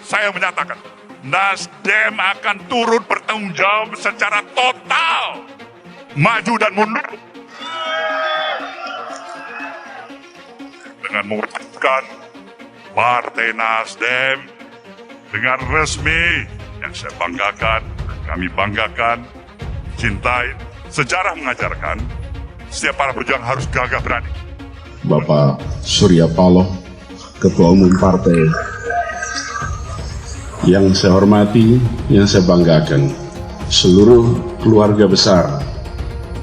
Saya menyatakan, Nasdem akan turut bertanggung jawab secara total, maju dan mundur, dengan mewujudkan Partai Nasdem dengan resmi yang saya banggakan, kami banggakan, cintai. Sejarah mengajarkan setiap para pejuang harus gagah berani. Bapak Surya Paloh, Ketua Umum Partai, yang saya hormati, yang saya banggakan, seluruh keluarga besar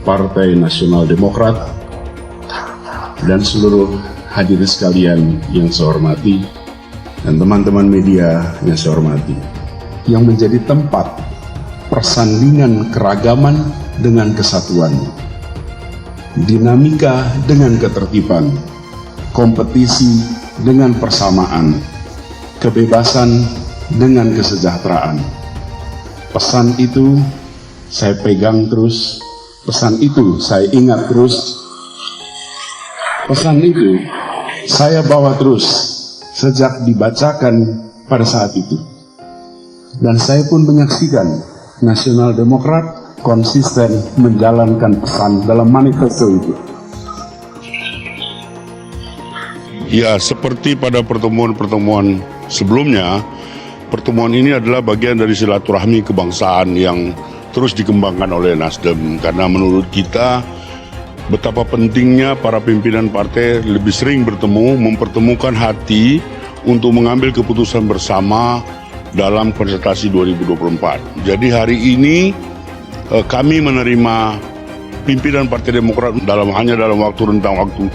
Partai Nasional Demokrat, dan seluruh hadirin sekalian yang saya hormati, dan teman-teman media yang saya hormati, yang menjadi tempat persandingan keragaman dengan kesatuan, dinamika dengan ketertiban, kompetisi dengan persamaan, kebebasan dengan kesejahteraan. Pesan itu saya pegang terus, pesan itu saya ingat terus, pesan itu saya bawa terus sejak dibacakan pada saat itu. Dan saya pun menyaksikan Nasional Demokrat konsisten menjalankan pesan dalam manifesto itu. Ya, seperti pada pertemuan-pertemuan sebelumnya, pertemuan ini adalah bagian dari silaturahmi kebangsaan yang terus dikembangkan oleh Nasdem. Karena menurut kita, betapa pentingnya para pimpinan partai lebih sering bertemu, mempertemukan hati untuk mengambil keputusan bersama dalam kontestasi 2024. Jadi hari ini kami menerima pimpinan Partai Demokrat hanya dalam rentang waktu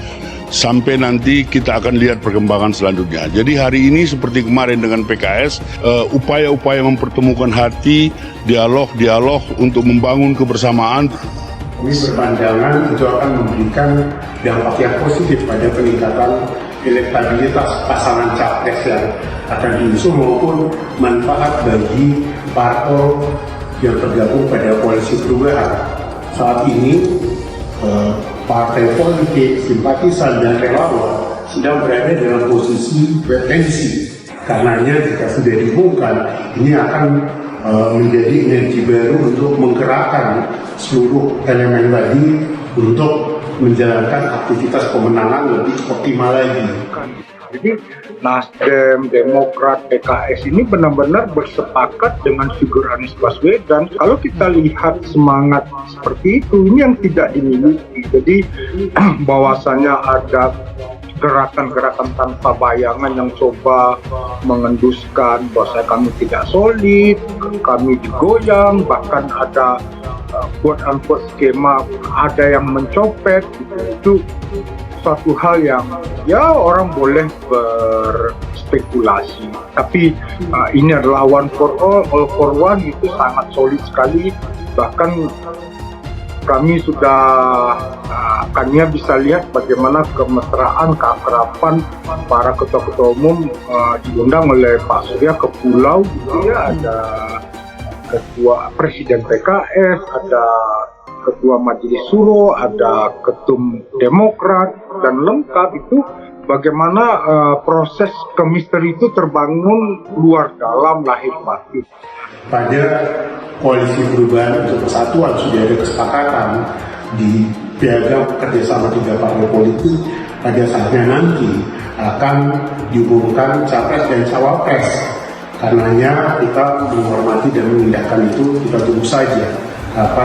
sampai nanti kita akan lihat perkembangan selanjutnya. Jadi hari ini seperti kemarin dengan PKS, upaya-upaya mempertemukan hati, dialog untuk membangun kebersamaan. Kami berpandangan itu akan memberikan dampak yang positif pada peningkatan elektabilitas pasangan capres yang akan diusung maupun manfaat bagi parpol yang tergabung pada koalisi perubahan. Saat ini partai politik, simpatisan dan relawan sedang berada dalam posisi wait and see. Karenanya jika sudah diumumkan, ini akan menjadi energi baru untuk menggerakkan seluruh elemen tadi untuk menjalankan aktivitas pemenangan lebih optimal lagi. Jadi Nasdem, Demokrat, PKS ini benar-benar bersepakat dengan figur Anies Baswedan. Kalau kita lihat semangat seperti itu, ini yang tidak dimiliki. Jadi bahwasanya ada gerakan-gerakan tanpa bayangan yang coba mengenduskan bahwa kami tidak solid, kami digoyang, bahkan ada quote-unquote skema, ada yang mencopet, itu suatu hal yang ya orang boleh berspekulasi, tapi ini adalah one for all for one, itu sangat solid sekali. Bahkan kami sudah akannya bisa lihat bagaimana kemesraan, keakraban para ketua-ketua umum diundang oleh Pak Surya ke pulau gitu ya, ada ketua presiden PKS, ada ketua majelis suro, ada ketum Demokrat, dan lengkap itu bagaimana proses kemisteri itu terbangun luar dalam, lahir batin. Pada koalisi perubahan untuk persatuan sudah ada kesepakatan di piagam kerjasama 3 partai politik, pada saatnya nanti akan diumumkan capres dan cawapres. Karenanya kita menghormati dan mengindahkan itu, kita tunggu saja apa.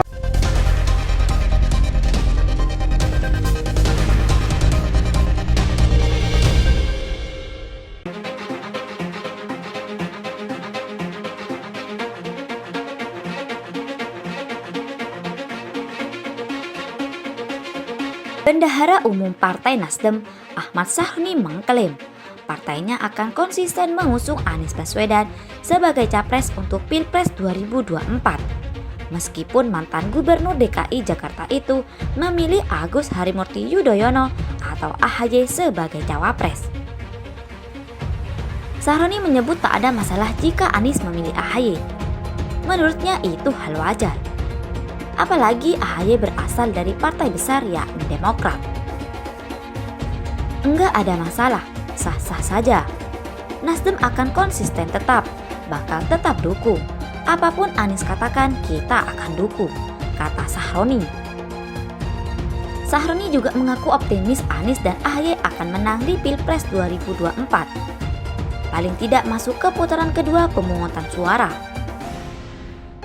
Bendahara Umum Partai Nasdem, Ahmad Sahroni, mengklaim partainya akan konsisten mengusung Anies Baswedan sebagai capres untuk Pilpres 2024. Meskipun mantan Gubernur DKI Jakarta itu memilih Agus Harimurti Yudhoyono atau AHY sebagai cawapres. Sahroni menyebut tak ada masalah jika Anies memilih AHY. Menurutnya itu hal wajar. Apalagi AHY berasal dari partai besar yakni Demokrat. Enggak ada masalah, sah-sah saja. Nasdem akan konsisten tetap, bakal tetap dukung. Apapun Anies katakan, kita akan dukung, kata Sahroni. Sahroni juga mengaku optimis Anies dan AHY akan menang di Pilpres 2024. Paling tidak masuk ke putaran kedua pemungutan suara.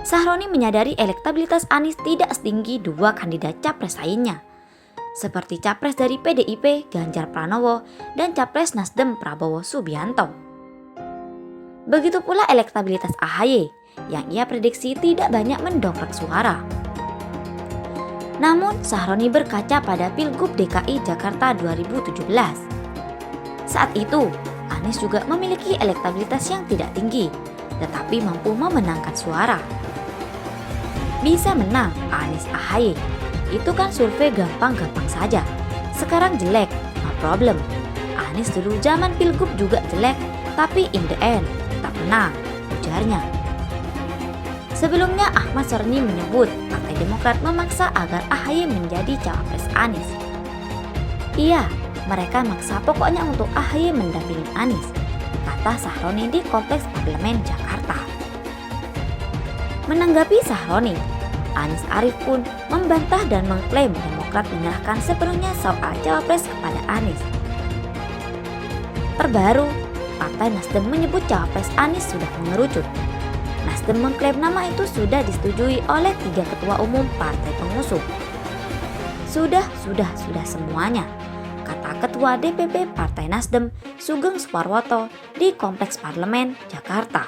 Sahroni menyadari elektabilitas Anies tidak setinggi dua kandidat capres lainnya, seperti capres dari PDIP Ganjar Pranowo dan capres Nasdem Prabowo Subianto. Begitu pula elektabilitas AHY yang ia prediksi tidak banyak mendongkrak suara. Namun Sahroni berkaca pada Pilgub DKI Jakarta 2017. Saat itu, Anies juga memiliki elektabilitas yang tidak tinggi, tetapi mampu memenangkan suara. Bisa menang Anies AHY, itu kan survei gampang-gampang saja. Sekarang jelek, no problem. Anies dulu zaman Pilgub juga jelek, tapi in the end tak menang, ujarnya. Sebelumnya Ahmad Saroni menyebut Partai Demokrat memaksa agar AHY menjadi cawapres Anies. Iya, mereka maksa pokoknya untuk AHY mendampingi Anies, kata Sahroni di Kompleks Parlemen Jakarta. Menanggapi Sahroni, Anies Arief pun membantah dan mengklaim Demokrat menyerahkan sepenuhnya soal cawapres kepada Anies. Terbaru, Partai Nasdem menyebut cawapres Anies sudah mengerucut. Nasdem mengklaim nama itu sudah disetujui oleh 3 ketua umum partai pengusung. Sudah semuanya, kata Ketua DPP Partai Nasdem Sugeng Suparwoto di Kompleks Parlemen Jakarta.